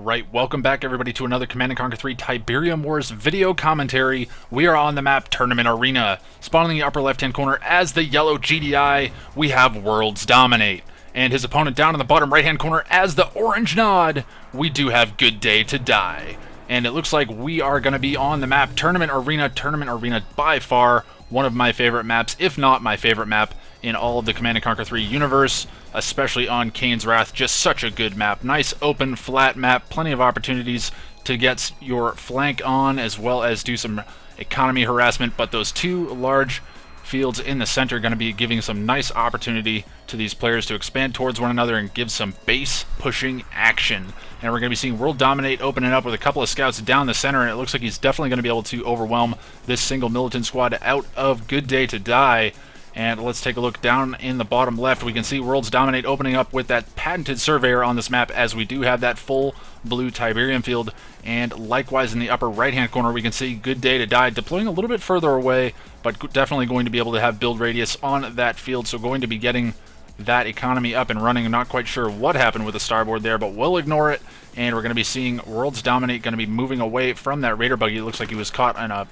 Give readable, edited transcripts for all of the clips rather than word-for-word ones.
Alright, welcome back everybody to another Command & Conquer 3 Tiberium Wars video commentary. We are on the map Tournament Arena. Spawning in the upper left hand corner as the yellow GDI, we have Worlds Dominate. And his opponent down in the bottom right hand corner as the orange nod, we do have Good Day to Die. And it looks like we are going to be on the map Tournament Arena. Tournament Arena, by far one of my favorite maps, if not my favorite map in all of the Command & Conquer 3 universe, especially on Kane's Wrath. Just such a good map. Nice, open, flat map. Plenty of opportunities to get your flank on, as well as do some economy harassment. But those two large fields in the center are going to be giving some nice opportunity to these players to expand towards one another and give some base pushing action. And we're going to be seeing World Dominate opening up with a couple of scouts down the center, and it looks like he's definitely going to be able to overwhelm this single militant squad out of Good Day to Die. And let's take a look down in the bottom left. We can see Worlds Dominate opening up with that patented surveyor on this map, as we do have that full blue Tiberium field. And likewise in the upper right hand corner we can see Good Day to Die deploying a little bit further away, but definitely going to be able to have build radius on that field, so going to be getting that economy up and running. I'm not quite sure what happened with the starboard there, but we'll ignore it. And we're going to be seeing Worlds Dominate going to be moving away from that raider buggy. It looks like he was caught in a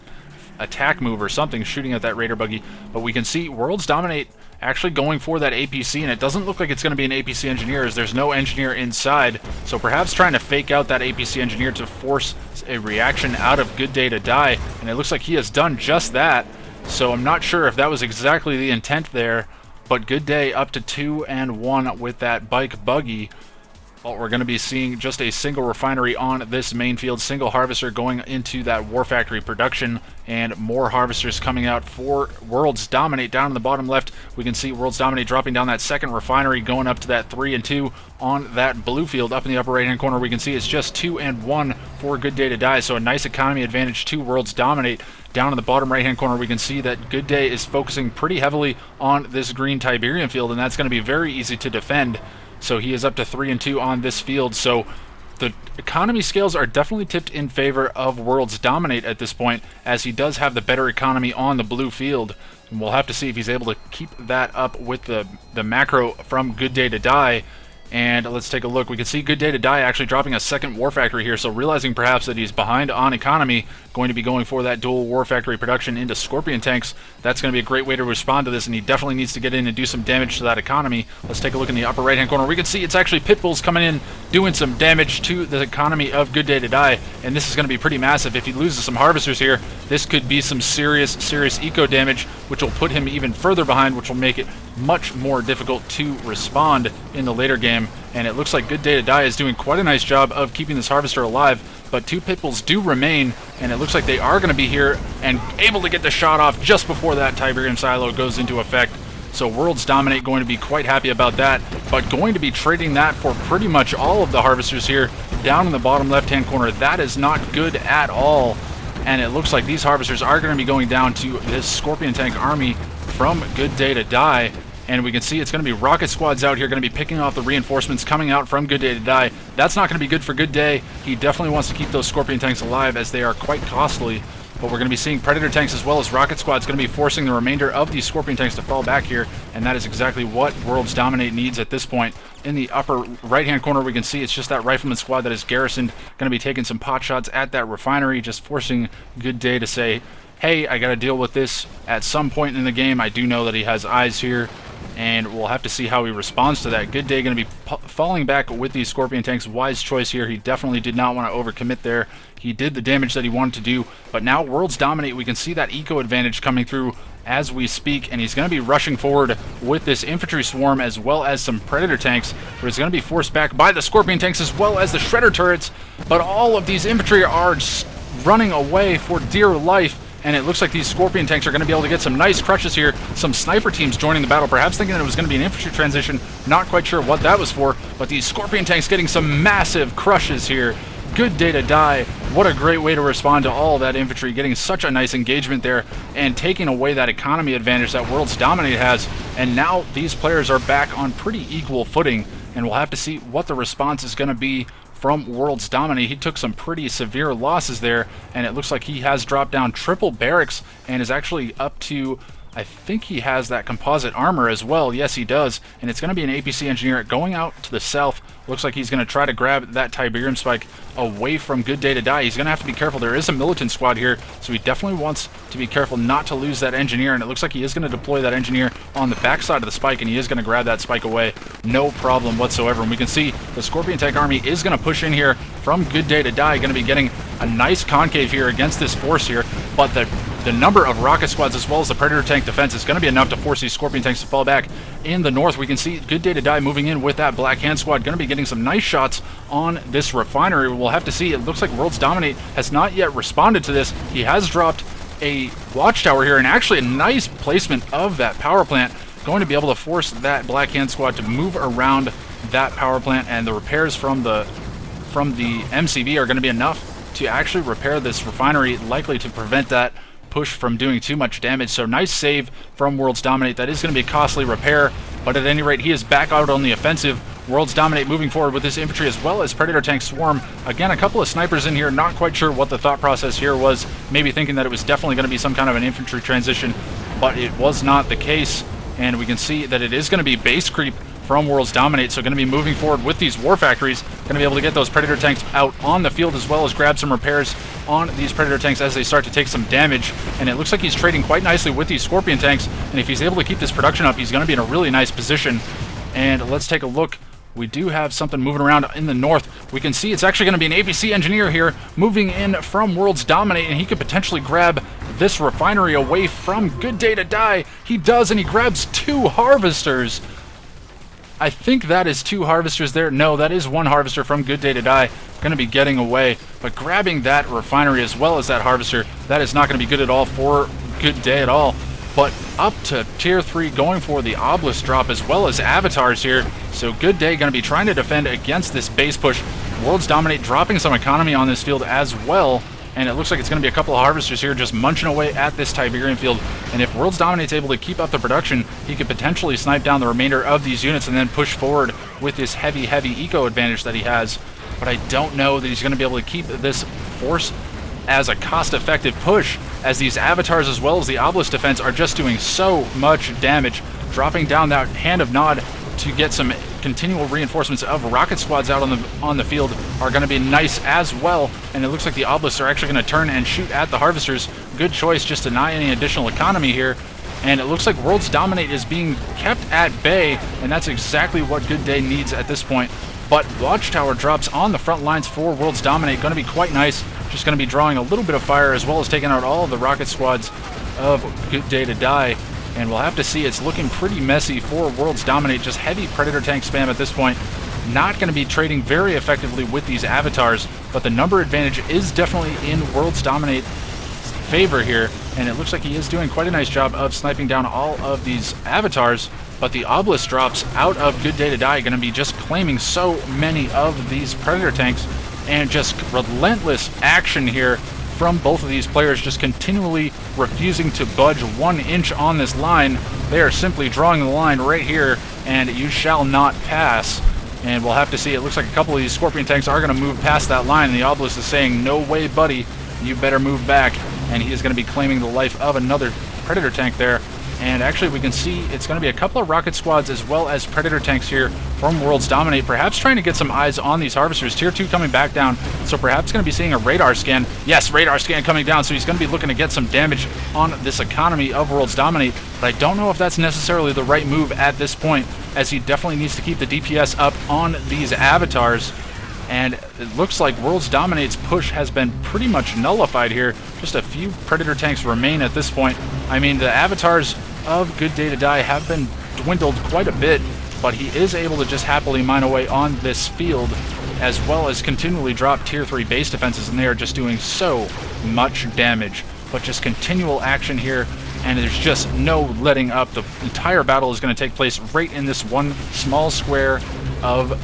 attack move or something, shooting at that raider buggy. But we can see Worlds Dominate actually going for that APC, and it doesn't look like it's going to be an APC engineer, as there's no engineer inside. So perhaps trying to fake out that APC engineer to force a reaction out of Good Day to Die, and it looks like he has done just that. So I'm not sure if that was exactly the intent there, but Good Day up to 2-1 with that bike buggy. Well, we're going to be seeing just a single refinery on this main field, single harvester going into that war factory production, and more harvesters coming out for Worlds Dominate. Down in the bottom left, we can see Worlds Dominate dropping down that second refinery, going up to that 3-2 on that blue field. Up in the upper right hand corner we can see it's just 2-1 for Good Day to Die, so a nice economy advantage to Worlds Dominate. Down in the bottom right hand corner we can see that Good Day is focusing pretty heavily on this green Tiberium field, and that's going to be very easy to defend. So he is up to 3-2 on this field. So the economy scales are definitely tipped in favor of Worlds Dominate at this point, as he does have the better economy on the blue field. And we'll have to see if he's able to keep that up with the macro from Good Day to Die. And let's take a look. We can see Good Day to Die actually dropping a second war factory here, so realizing perhaps that he's behind on economy, going to be going for that dual war factory production into Scorpion tanks. That's going to be a great way to respond to this, and he definitely needs to get in and do some damage to that economy. Let's take a look in the upper right hand corner. We can see it's actually Pitbulls coming in, doing some damage to the economy of Good Day to Die, and this is going to be pretty massive. If he loses some harvesters here, this could be some serious eco damage, which will put him even further behind, which will make it much more difficult to respond in the later game. And it looks like Good Day to Die is doing quite a nice job of keeping this harvester alive, but two Pitbulls do remain, and it looks like they are going to be here and able to get the shot off just before that Tiberium silo goes into effect. So Worlds Dominate going to be quite happy about that, but going to be trading that for pretty much all of the harvesters here down in the bottom left hand corner. That is not good at all, and it looks like these harvesters are going to be going down to this Scorpion tank army from Good Day to Die. And we can see it's going to be rocket squads out here, going to be picking off the reinforcements coming out from Good Day to Die. That's not going to be good for Good Day. He definitely wants to keep those Scorpion tanks alive, as they are quite costly. But we're going to be seeing Predator tanks as well as rocket squads going to be forcing the remainder of these Scorpion tanks to fall back here. And that is exactly what Worlds Dominate needs at this point. In the upper right-hand corner, we can see it's just that rifleman squad that is garrisoned, going to be taking some pot shots at that refinery, just forcing Good Day to say, hey, I got to deal with this at some point in the game. I do know that he has eyes here, and we'll have to see how he responds to that. Good Day going to be falling back with these Scorpion tanks. Wise choice here. He definitely did not want to overcommit there. He did the damage that he wanted to do, but now Worlds Dominate, we can see that eco advantage coming through as we speak, and he's going to be rushing forward with this infantry swarm as well as some Predator tanks, but he's going to be forced back by the Scorpion tanks as well as the Shredder turrets. But all of these infantry are running away for dear life, and it looks like these Scorpion tanks are going to be able to get some nice crushes here. Some sniper teams joining the battle, perhaps thinking that it was going to be an infantry transition. Not quite sure what that was for, but these Scorpion tanks getting some massive crushes here. Good Day to Die. What a great way to respond to all that infantry, getting such a nice engagement there and taking away that economy advantage that Worlds Dominate has. And now these players are back on pretty equal footing, and we'll have to see what the response is going to be from Worlds Dominate. He took some pretty severe losses there, and it looks like he has dropped down triple barracks and is actually up to I think he has that composite armor as well. Yes, he does. And it's going to be an APC engineer going out to the south. Looks like he's going to try to grab that Tiberium spike away from Good Day to Die. He's going to have to be careful. There is a militant squad here, so he definitely wants to be careful not to lose that engineer. And it looks like he is going to deploy that engineer on the backside of the spike, and he is going to grab that spike away. No problem whatsoever. And we can see the Scorpion Tank Army is going to push in here from Good Day to Die. Going to be getting a nice concave here against this force here, but the number of rocket squads as well as the Predator tank defense is going to be enough to force these Scorpion tanks to fall back. In the north, we can see Good Day to Die moving in with that Black Hand squad, going to be getting some nice shots on this refinery. We'll have to see. It looks like Worlds Dominate has not yet responded to this. He has dropped a watchtower here, and actually a nice placement of that power plant, going to be able to force that Black Hand squad to move around that power plant, and the repairs from the MCV are going to be enough to actually repair this refinery, likely to prevent that push from doing too much damage. So nice save from Worlds Dominate. That is going to be a costly repair, but at any rate, he is back out on the offensive. Worlds Dominate moving forward with this infantry as well as Predator Tank Swarm. Again, a couple of snipers in here. Not quite sure what the thought process here was. Maybe thinking that it was definitely going to be some kind of an infantry transition, but it was not the case. And we can see that it is going to be base creep from Worlds Dominate, so going to be moving forward with these war factories, going to be able to get those Predator tanks out on the field as well as grab some repairs on these Predator tanks as they start to take some damage. And it looks like he's trading quite nicely with these Scorpion tanks, and if he's able to keep this production up, he's going to be in a really nice position. And let's take a look. We do have something moving around in the north. We can see it's actually going to be an APC engineer here moving in from Worlds Dominate, and he could potentially grab this refinery away from Good Day to Die. He does, and he grabs 2 harvesters. I think that is 2 harvesters there. No, that is 1 harvester from Good Day to Die. Going to be getting away. But grabbing that refinery as well as that harvester, that is not going to be good at all for Good Day at all. But up to tier 3, going for the obelisk drop as well as avatars here. So Good Day going to be trying to defend against this base push. Worlds Dominate dropping some economy on this field as well. And it looks like it's going to be a couple of harvesters here just munching away at this Tiberium field. And if Worlds Dominate's able to keep up the production, he could potentially snipe down the remainder of these units and then push forward with this heavy eco advantage that he has. But I don't know that he's going to be able to keep this force as a cost-effective push, as these avatars as well as the obelisk defense are just doing so much damage. Dropping down that Hand of Nod to get some continual reinforcements of rocket squads out on the field are going to be nice as well. And it looks like the obelisks are actually going to turn and shoot at the harvesters. Good choice, just to deny any additional economy here. And it looks like Worlds Dominate is being kept at bay, and that's exactly what Good Day needs at this point. But Watchtower drops on the front lines for Worlds Dominate, going to be quite nice. Just going to be drawing a little bit of fire as well as taking out all of the rocket squads of Good Day to Die. And we'll have to see. It's looking pretty messy for Worlds Dominate. Just heavy Predator tank spam at this point. Not going to be trading very effectively with these avatars, but the number advantage is definitely in Worlds Dominate's favor here. And it looks like he is doing quite a nice job of sniping down all of these avatars. But the obelisk drops out of Good Day to Die going to be just claiming so many of these Predator tanks, and just relentless action here from both of these players, just continually refusing to budge 1 inch on this line. They are simply drawing the line right here, and you shall not pass. And we'll have to see. It looks like a couple of these Scorpion tanks are going to move past that line, and the obelisk is saying, no way, buddy, you better move back. And he is going to be claiming the life of another Predator tank there. And actually, we can see it's going to be a couple of rocket squads as well as Predator tanks here from Worlds Dominate, perhaps trying to get some eyes on these harvesters. Tier 2 coming back down, so perhaps going to be seeing a radar scan. Yes, radar scan coming down, so he's going to be looking to get some damage on this economy of Worlds Dominate. But I don't know if that's necessarily the right move at this point, as he definitely needs to keep the DPS up on these avatars. And it looks like Worlds Dominate's push has been pretty much nullified here. Just a few Predator tanks remain at this point. I mean, the avatars of Good Day to Die have been dwindled quite a bit, but he is able to just happily mine away on this field, as well as continually drop tier 3 base defenses, and they are just doing so much damage. But just continual action here, and there's just no letting up. The entire battle is going to take place right in this one small square of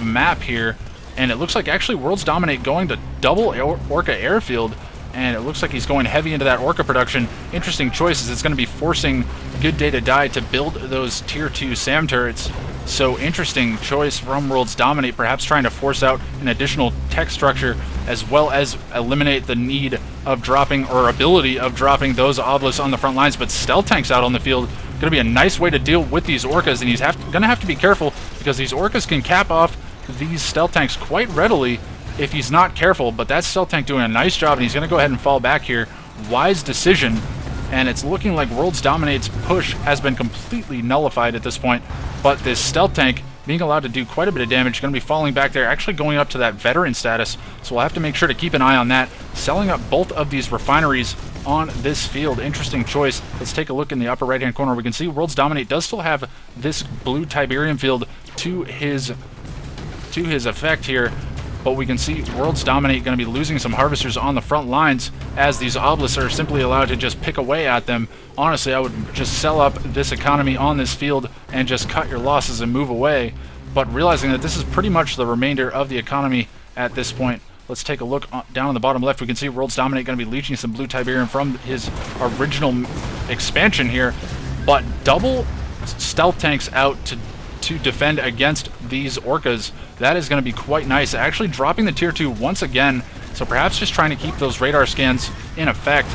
map here. And it looks like actually Worlds Dominate going to double Orca airfield, and it looks like he's going heavy into that Orca production. Interesting choices. It's going to be forcing Good Day to Die to build those tier 2 SAM turrets. So interesting choice from Worlds Dominate, perhaps trying to force out an additional tech structure as well as eliminate the need of dropping, or ability of dropping, those obelisks on the front lines. But stealth tanks out on the field, going to be a nice way to deal with these orcas, and he's going to have to be careful, because these orcas can cap off these stealth tanks quite readily if he's not careful. But that stealth tank doing a nice job, and he's going to go ahead and fall back here. Wise decision, and it's looking like Worlds Dominate's push has been completely nullified at this point. But this stealth tank being allowed to do quite a bit of damage, going to be falling back there, actually going up to that veteran status, so we'll have to make sure to keep an eye on that. Selling up both of these refineries on this field. Interesting choice. Let's take a look in the upper right hand corner. We can see Worlds Dominate does still have this blue Tiberium field to his effect here, but we can see Worlds Dominate going to be losing some harvesters on the front lines as these obelisks are simply allowed to just pick away at them. Honestly, I would just sell up this economy on this field and just cut your losses and move away. But realizing that this is pretty much the remainder of the economy at this point, let's take a look down on the bottom left. We can see Worlds Dominate going to be leeching some blue Tiberium from his original expansion here, but double stealth tanks out to defend against these orcas. That is going to be quite nice. Actually dropping the tier 2 once again, so perhaps just trying to keep those radar scans in effect,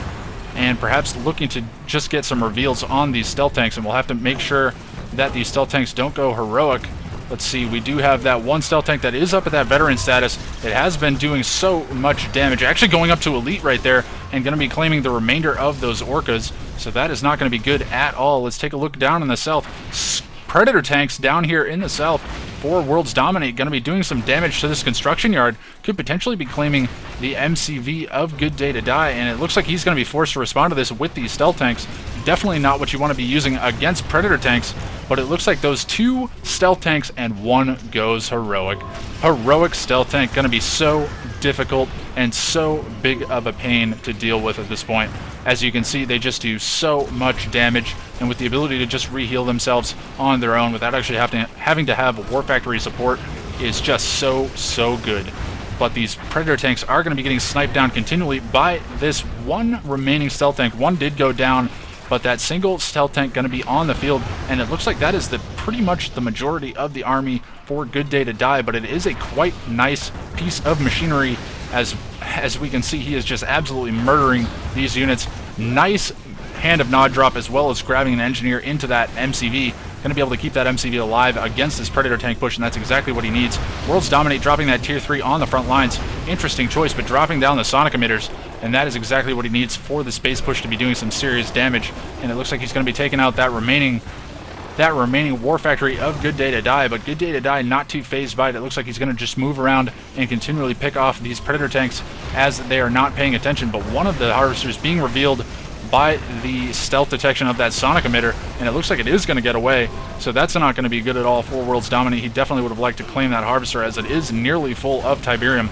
and perhaps looking to just get some reveals on these stealth tanks. And we'll have to make sure that these stealth tanks don't go heroic. Let's see, we do have that one stealth tank that is up at that veteran status. It has been doing so much damage, actually going up to elite right there, and going to be claiming the remainder of those orcas, so that is not going to be good at all. Let's take a look down in the south. Predator tanks down here in the south for Worlds Dominate, going to be doing some damage to this construction yard. Could potentially be claiming the MCV of Good Day to Die, and it looks like he's going to be forced to respond to this with these stealth tanks. Definitely not what you want to be using against Predator tanks, but it looks like those 2 stealth tanks and 1 goes heroic. Heroic stealth tank going to be so difficult and so big of a pain to deal with at this point. As you can see, they just do so much damage, and with the ability to just re-heal themselves on their own without actually having to have War Factory support is just so good. But these Predator tanks are going to be getting sniped down continually by this one remaining stealth tank. One did go down, but that single stealth tank going to be on the field, and it looks like that is pretty much the majority of the army for Good Day to Die. But it is a quite nice piece of machinery. As we can see, he is just absolutely murdering these units. Nice hand of nod drop, as well as grabbing an engineer into that MCV. Going to be able to keep that MCV alive against this Predator tank push, and that's exactly what he needs. Worlds Dominate dropping that tier 3 on the front lines. Interesting choice, but dropping down the sonic emitters, and that is exactly what he needs for the space push to be doing some serious damage. And it looks like he's going to be taking out that remaining War Factory of Good Day to Die, but Good Day to Die not too phased by it. It looks like he's going to just move around and continually pick off these Predator tanks as they are not paying attention. But one of the harvesters being revealed by the stealth detection of that sonic emitter, and it looks like it is going to get away, so that's not going to be good at all for Worlds Dominate. He definitely would have liked to claim that harvester, as it is nearly full of Tiberium.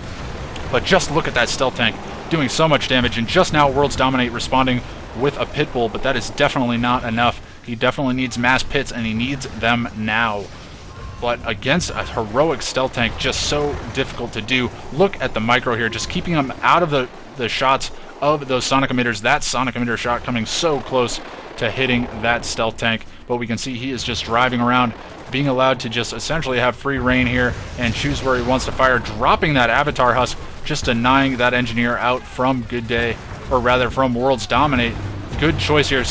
But just look at that stealth tank doing so much damage, and just now Worlds Dominate responding with a pit bull, but that is definitely not enough. He definitely needs mass pits, and he needs them now. But against a heroic stealth tank, just so difficult to do. Look at the micro here, just keeping him out of the shots of those sonic emitters. That sonic emitter shot coming so close to hitting that stealth tank. But we can see he is just driving around, being allowed to just essentially have free reign here and choose where he wants to fire, dropping that Avatar Husk, just denying that engineer out from Good Day, or rather from Worlds Dominate. Good choice here.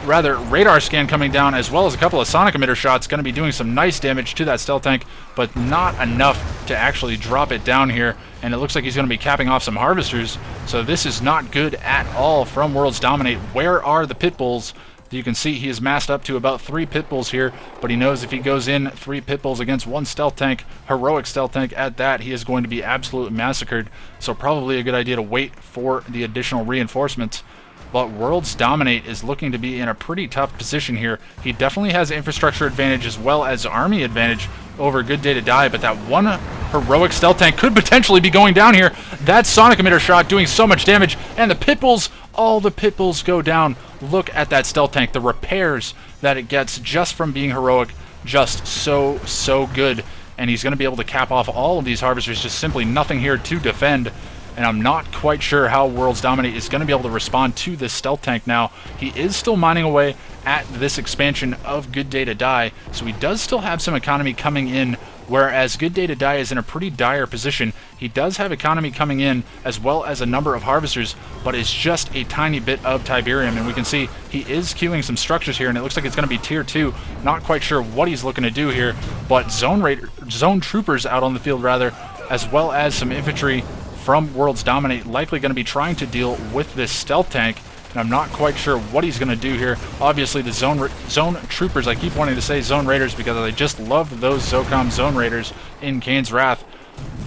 Radar scan coming down, as well as a couple of sonic emitter shots, going to be doing some nice damage to that stealth tank, but not enough to actually drop it down here. And it looks like he's going to be capping off some harvesters, so this is not good at all from Worlds Dominate. Where are the pit bulls? You can see he is massed up to about 3 pit bulls here, but he knows if he goes in 3 pit bulls against 1 stealth tank, heroic stealth tank at that, he is going to be absolutely massacred. So probably a good idea to wait for the additional reinforcements. But Worlds Dominate is looking to be in a pretty tough position here. He definitely has infrastructure advantage as well as army advantage over Good Day to Die, but that one heroic stealth tank could potentially be going down here. That sonic emitter shot doing so much damage, and the pit bulls, all the pit bulls go down. Look at that stealth tank, the repairs that it gets just from being heroic, just so good. And he's going to be able to cap off all of these harvesters, just simply nothing here to defend. and I'm not quite sure how Worlds Dominate is going to be able to respond to this stealth tank now. He is still mining away at this expansion of Good Day to Die, so he does still have some economy coming in, whereas Good Day to Die is in a pretty dire position. He does have economy coming in as well as a number of harvesters, but it's just a tiny bit of Tiberium, and we can see he is queuing some structures here, and it looks like it's going to be tier 2. Not quite sure what he's looking to do here, but zone troopers out on the field rather, as well as some infantry from Worlds Dominate, likely going to be trying to deal with this stealth tank. And I'm not quite sure what he's going to do here. Obviously, the zone troopers, I keep wanting to say zone raiders because I just love those Zocom zone raiders in Kane's Wrath.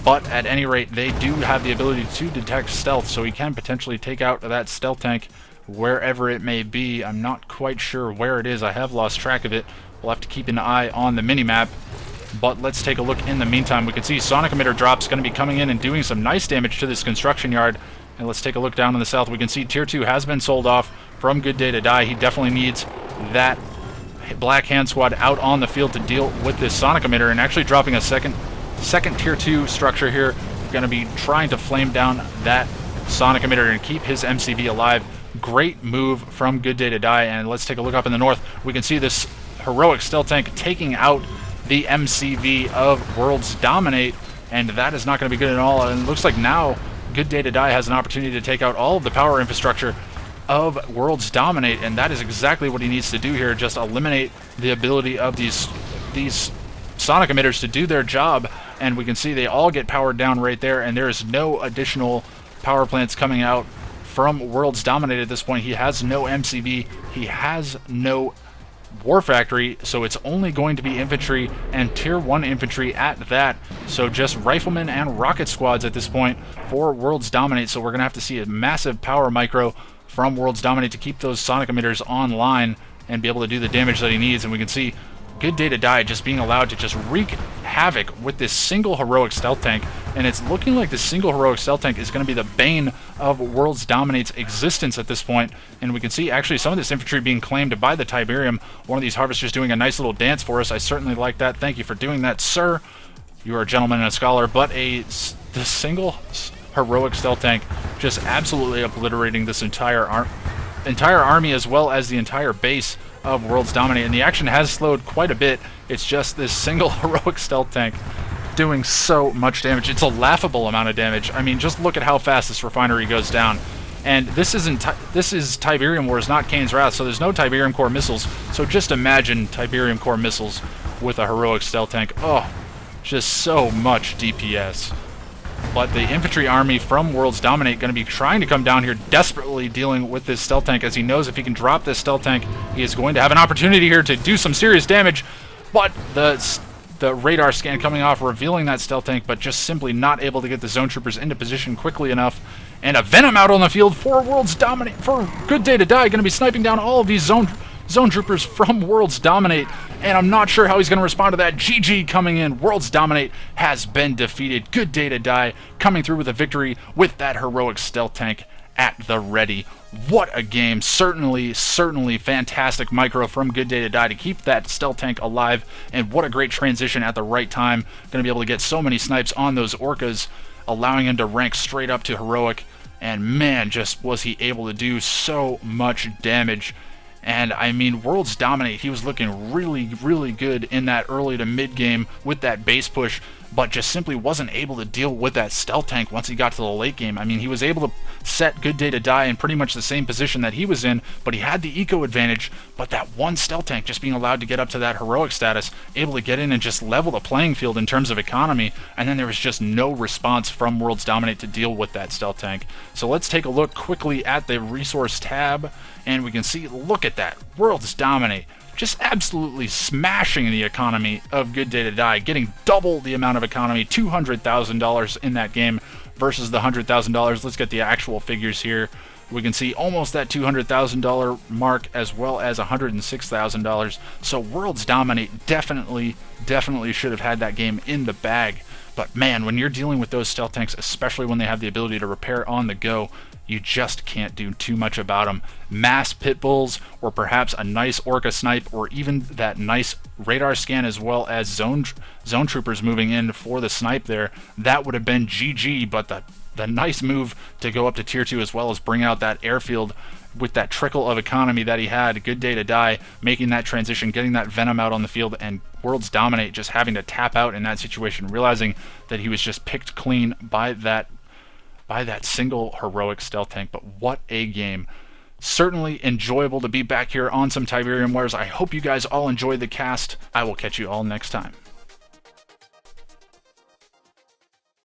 But at any rate, they do have the ability to detect stealth, so he can potentially take out that stealth tank wherever it may be. I'm not quite sure where it is. I have lost track of it. We'll have to keep an eye on the minimap. But let's take a look in the meantime. We can see Sonic Emitter Drop's going to be coming in and doing some nice damage to this construction yard. And let's take a look down in the south. We can see Tier 2 has been sold off from Good Day to Die. He definitely needs that Black Hand Squad out on the field to deal with this Sonic Emitter, and actually dropping a second Tier 2 structure here. We're going to be trying to flame down that Sonic Emitter and keep his MCV alive. Great move from Good Day to Die. And let's take a look up in the north. We can see this heroic stealth tank taking out the MCV of Worlds Dominate, and that is not going to be good at all. And it looks like now Good Day to Die has an opportunity to take out all of the power infrastructure of Worlds Dominate, and that is exactly what he needs to do here. Just eliminate the ability of these Sonic Emitters to do their job, and we can see they all get powered down right there, and there is no additional power plants coming out from Worlds Dominate at this point. He has no MCV, he has no War Factory, so it's only going to be infantry and tier 1 infantry at that. So just riflemen and rocket squads at this point for Worlds Dominate. So we're going to have to see a massive power micro from Worlds Dominate to keep those Sonic Emitters online and be able to do the damage that he needs. And we can see Good Day to Die just being allowed to just wreak havoc with this single heroic stealth tank, and it's looking like the single heroic stealth tank is going to be the bane of Worlds Dominate's existence at this point. And we can see actually some of this infantry being claimed by the Tiberium. One of these harvesters doing a nice little dance for us. I certainly like that. Thank you for doing that, sir. You are a gentleman and a scholar. But the single heroic stealth tank just absolutely obliterating this entire army as well as the entire base of Worlds Dominate, and the action has slowed quite a bit. It's just this single heroic stealth tank doing so much damage. It's a laughable amount of damage. I mean, just look at how fast this refinery goes down. And this is Tiberium Wars, not Kane's Wrath, so there's no Tiberium Core missiles. So just imagine Tiberium Core missiles with a heroic stealth tank. Oh, just so much DPS. But the infantry army from Worlds Dominate going to be trying to come down here, desperately dealing with this stealth tank, as he knows if he can drop this stealth tank, he is going to have an opportunity here to do some serious damage. But the radar scan coming off, revealing that stealth tank, but just simply not able to get the zone troopers into position quickly enough. And a Venom out on the field for Worlds Dominate, for Good Day to Die, going to be sniping down all of these zone troopers from Worlds Dominate, and I'm not sure how he's going to respond to that. GG coming in. Worlds Dominate has been defeated. Good Day to Die coming through with a victory with that heroic stealth tank at the ready. What a game. Certainly fantastic micro from Good Day to Die to keep that stealth tank alive, and what a great transition at the right time. Going to be able to get so many snipes on those orcas, allowing him to rank straight up to heroic, and man, just was he able to do so much damage. And I mean, Worlds Dominate, he was looking really good in that early to mid game with that base push, but just simply wasn't able to deal with that stealth tank once he got to the late game. I mean, he was able to set Good Day to Die in pretty much the same position that he was in, but he had the eco advantage. But that one stealth tank just being allowed to get up to that heroic status, able to get in and just level the playing field in terms of economy, and then there was just no response from Worlds Dominate to deal with that stealth tank. So let's take a look quickly at the resource tab, and we can see, look at that, Worlds Dominate just absolutely smashing the economy of Good Day to Die, getting double the amount of economy, $200,000 in that game versus the $100,000. Let's get the actual figures here. We can see almost that $200,000 mark as well as $106,000. So Worlds Dominate definitely should have had that game in the bag. But man, when you're dealing with those stealth tanks, especially when they have the ability to repair on the go, you just can't do too much about them. Mass pit bulls, or perhaps a nice orca snipe, or even that nice radar scan as well as zone troopers moving in for the snipe there, that would have been GG. But the the nice move to go up to tier 2 as well as bring out that airfield with that trickle of economy that he had. Good day to die, making that transition, getting that Venom out on the field, and Worlds Dominate just having to tap out in that situation, realizing that he was just picked clean by that single heroic stealth tank. But what a game. Certainly enjoyable to be back here on some Tiberium Wars. I hope you guys all enjoyed the cast. I will catch you all next time.